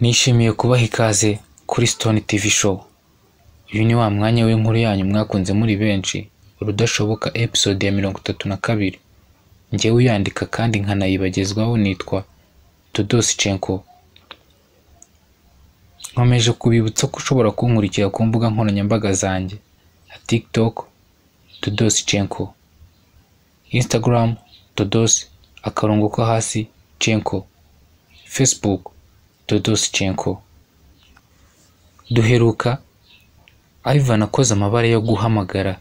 Nishimiye kubaha ikaze kuri Stone TV Show. Uyu ni wa mwanya w'inkuru yanyu mwakunze muri benshi, urudashoboka episode ya 32. Njyewe uyandika kandi nkanayibagezwaho nitwa Todoschenko. Nkomeje kubibutsa ko ushobora kunkurikira ku mbuga nkoranyambaga zanjye, TikTok Todoschenko, Instagram Todos akarongo ko hasi Chenko, Facebook Todoschenko. Duheruka Ivan akoze amabara yo guhamagara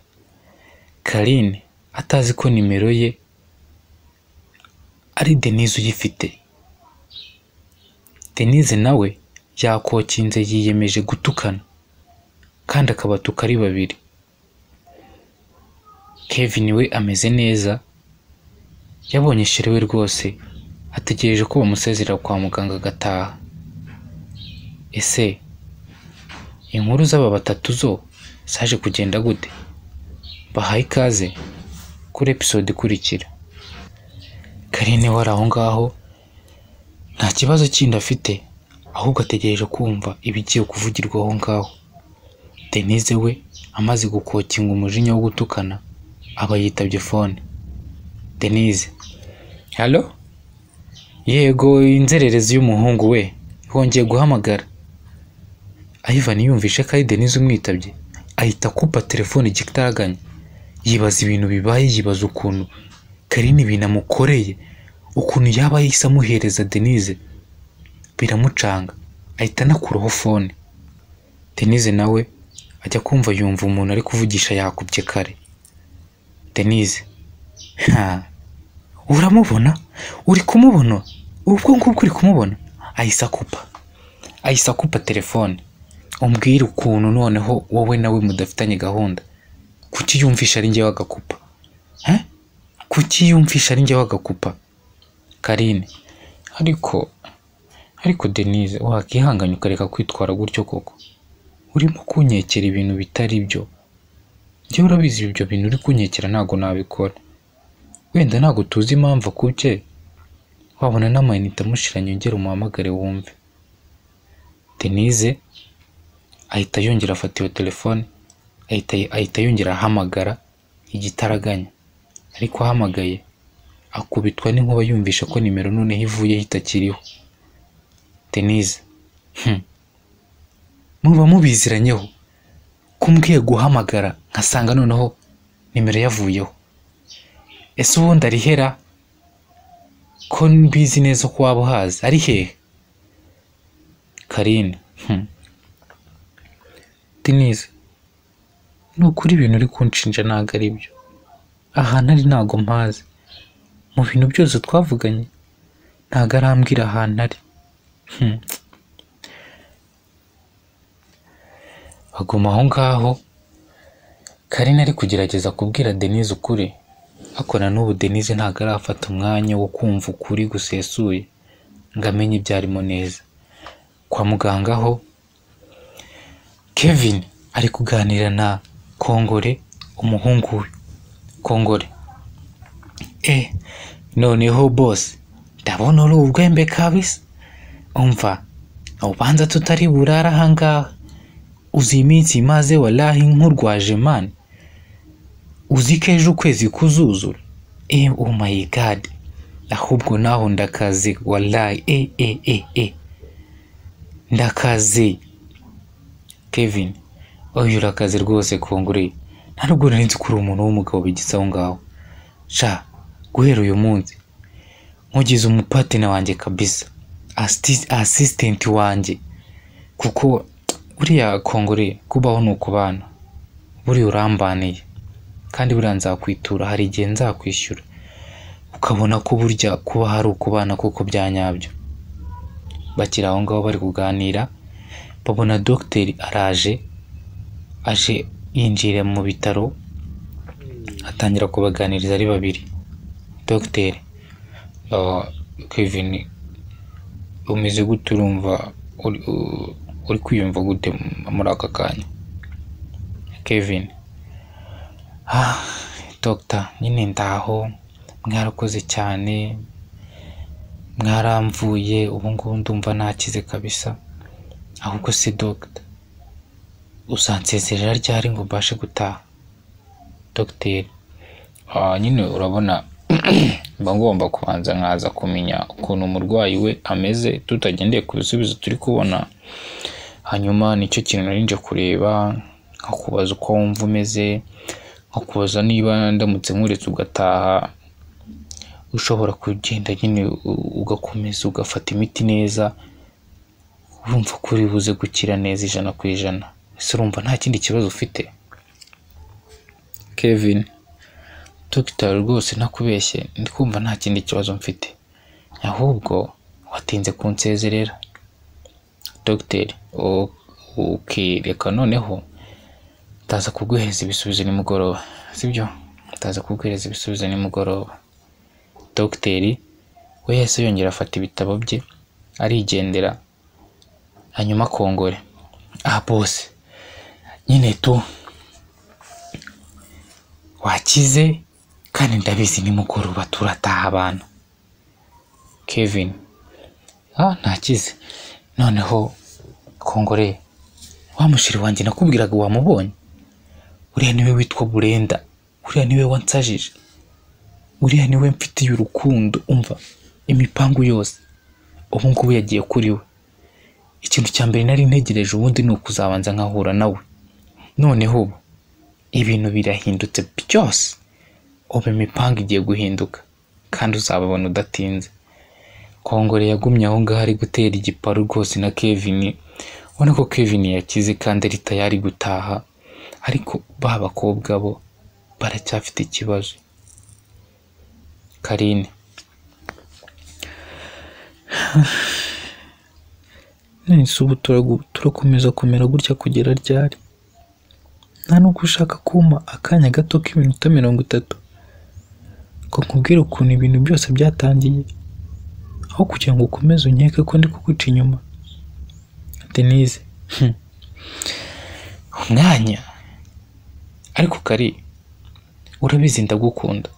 Karine atazi ko nimero ye ari Denise uyifite. Denise nawe yakokinze yiyemeje gutukana kandi akabatuka ari babiri. Kevin we ameze neza, yabonye sherewe rwose, ategereje ko bamusezerera kwa muganga gataha. Ese inkuru z'aba batatu zo saje kugenda gute? Bahaye ikaze kuri episode ikurikira. Karine wari aho ngaho nta kibazo kindi afite, ahubwo ategereje kumva ibigiye kuvugirwa aho ngaho. Denise we amaze gukokinga umujinya wo gutukana aba yitabye phone. Denise: Hello? Yego, inzererezi y'umuhungu we hongeye guhamagara. Ivan yumvishe ko ari Denise umwitabye, ahita akupa telefone igitaraganya. Yibaza ibintu bibaye, yibaza ukuntu Karine binamukoreye, ukuntu yaba yisa amuhereza Denise. Biramucanga, ahita anakuraho phone. Denise nawe ajya kumva yumva umuntu ari kuvugisha yakubye kare. Denise: Uramubona? Uri kumubona? Ubwo ngubwo uri kumubona? Ahisa akupa telefone. Umbwire ukuntu noneho wowe nawe mudafitanye gahunda. Kuki yumvisha ari njye wagakupa? Kuki yumvisha ari njye wagakupa? Karine: Ariko Denise, wakihanganya ukareka kwitwara gutyo koko. Urimo kunyekera ibintu bitari byo. Njye urabizi ibyo bintu uri kunyekera ntago nabikora. Wenda ntago tuzi impamvu akubye. Wabona n'amayinite amushiranye, yongera umuhamagare wumve. Denise ahita yongera afata iyo telefone, ahita yongera ahamagara igitaraganya. Ariko ahamagaye akubitwa n'inkuba yumvisha ko nimero none ivuye hitakiriho. Denise: Muba mubiziranyeho kumbwiye guhamagara nkasanga noneho nimero yavuyeho. Ese ubundi ari hera ko mbizi neza ko waba uhazi? Ari hehe? Karine: Denise, nukuri ibintu uri kunshinja ntago ari byo. Ahantu ari ntago mpazi. Mu bintu byose twavuganye ntago arambwira ahantu ari. Baguma aho ngaho. Karine ari kugerageza kubwira Denise ukuri, akora n'ubu Denise ntago arafata umwanya wo kumva ukuri gusesuye ngo amenye ibyarimo neza. Kwa muganga ho Kevin ari kuganira na Kongore, umuhungu we. Kongore: Noneho boss, ndabona uri ubwembe kabisa. Umva, ubanza tutari burara ahangaha. Uzi iminsi maze wallahi nkurwaje man. Uzi ko ejo ukwezi kuzuzura. Oh my god. Ahubwo naho ndakaze wallahi. Ndakaze. Kevin: Oya urakaze rwose Kongore. Ntabwo nari nzi ko uri umuntu w'umugabo bigisaho ngaho. Guhera uyu munsi nkugize umupatina wanjye kabisa, assistant wanjye. Kuko buriya Kongore, kubaho ni ukubana. Buriya urambaniye kandi buriya nzakwitura, hari igihe nzakwishyura ukabona ko burya kuba hari ukubana kuko byanyabyo. Bakira aho ngaho bari kuganira, babona docteur aje yinjira mu bitaro, atangira kubaganiriza ari babiri. Docteur: Kevin, umeze gute? Urumva uri kwiyumva gute muri aka kanya? Kevin: Doctor, nyine ndaho, mwarakoze cyane, mwaramvuye, ubu ngubu ndumva nakize kabisa. ahubwo se Dr. uzansezerera ryari ngo mbashe gutaha? Dogiteri: nyine urabona mba ngomba kubanza nkaza kumenya ukuntu umurwayi we ameze tutagendeye ku bisubizo turi kubona, hanyuma nicyo kintu narinje kureba, nkakubaza uko wumva umeze, nkakubaza niba ndamutse nkuretse ugataha ushobora kugenda nyine ugakomeza ugafata imiti neza, urumva ko uri buze gukira neza 100%. Ese urumva nta kindi kibazo ufite? Kevin: Dogiteri rwose ntakubeshye, ndikumva nta kindi kibazo mfite, ahubwo watinze kunsezerera. Dogiteri: okay, reka noneho ndaza kuguhereza ibisubizo nimugoroba, sibyo? Ndaza kuguhereza ibisubizo nimugoroba. Dogiteri we yahise yongera afata ibitabo bye arigendera, hanyuma Kongore: bose nyine tu wakize kandi ndabizi nimugoroba turataha abantu. Kevin: ntakize. Noneho Kongore, wa mushiri wanjye nakubwiraga wamubonye? Uriya niwe witwa Burenda, uriya niwe wansajije, uriya niwe mfitiye urukundo, umva imipangu yose ubu ngubu yagiye kuri we. Ikintu cya mbere nari ntegereje ubundi ni ukuzabanza nkahura nawe, noneho ubu ibintu birahindutse byose, ubu imipangu igiye guhinduka kandi uzababona udatinze. Kongore yagumye aho ngaho ari gutera igiparu rwose na Kevin, ubona ko Kevin yakize kandi ari tayari gutaha, ariko ba bakobwa bo baracyafite ikibazo. Karine: nese ubu turakomeza kumera gutya kugera ryari? Nta nubwo ushaka kumpa akanya gato k'iminota 30 ngo nkubwire ukuntu ibintu byose byatangiye, aho kugira ngo ukomeze unkeke ko ndi kuguca inyuma? Denise: umwanya? Ariko Kari, urabizi ndagukunda,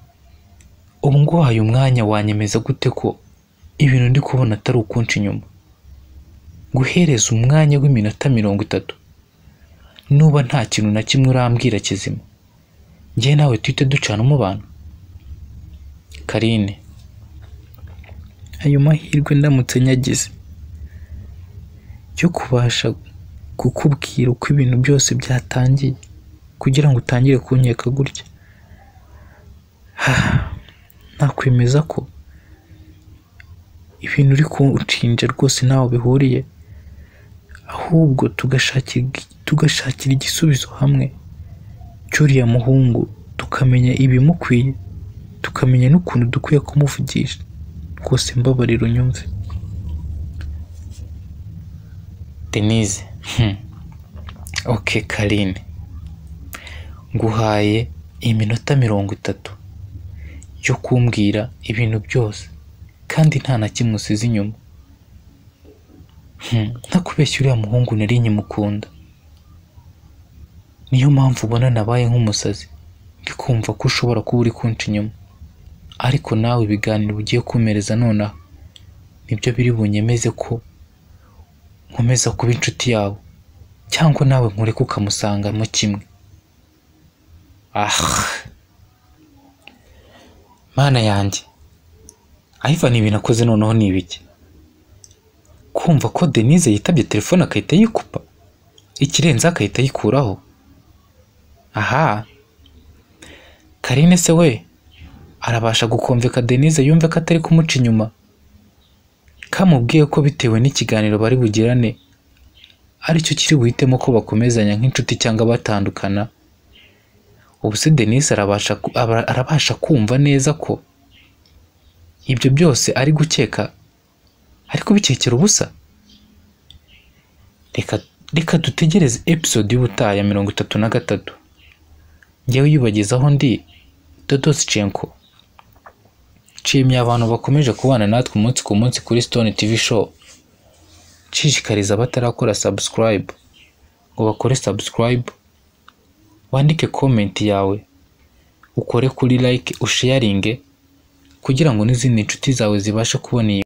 ubu nguhaye umwanya wanyemeza gute ko ibintu ndi kubona atari ukunca inyuma? Guhereza umwanya w'iminota 30 nuba nta kintu na kimwe urambwira kizima, njye nawe twite ducana umubano? Karine: ayo mahirwe ndamutse nyagize yo kubasha kukubwira uko ibintu byose byatangiye kugira ngo utangire kunkeka gutya, nakwemeza ko ibintu uri kunshinja rwose ntaho bihuriye, ahubwo tugashakira igisubizo hamwe cy'uriya muhungu, tukamenya ibimukwiye, tukamenya n'ukuntu dukwiye kumuvugisha. Rwose mbabarira unyumve. Denise: okay Karine, nguhaye iminota 30 yo kumbwira ibintu byose kandi nta na kimwe usize inyuma. Ntakubeshya uriya muhungu nari nkimukunda, niyo mpamvu ubona nabaye nk'umusazi, ndikumva ko ushobora kuba uri kunca inyuma, ariko nawe ibiganiro ugiye kumereza nonaha nibyo biri bunyemeze ko nkomeza kuba inshuti yawe, cyangwa nawe nkureka ukamusangamo kimwe. Mana yanjye, Ivan ibintu akoze noneho ni ibiki? Kumva ko Denise yitabye telefone akahita yikupa, ikirenze akahita yikuraho. Karine se we arabasha gukomveka Denise yumve ko atari kumuca inyuma, kamubwiye ko bitewe n'ikiganiro bari bugirane aricyo kiri buhitemo ko bakomezanya nk'inshuti cyangwa batandukana. Ubu se Denise arabasha kumva neza ko ibyo byose ari gukeka ariko bikekera ubusa? Reka dutegereze episode y'ubutaha ya 33. Njyewe yubagezaho ndi Dodoschenko. Nshimiye abantu bakomeje kubana natwe umunsi ku munsi kuri Stone TV Show. Nshishikariza abatarakora subscribe ngo bakore subscribe, wandike comment yawe, ukore kuri like, usharinge kugira ngo n'izindi nshuti zawe zibashe kubona iyi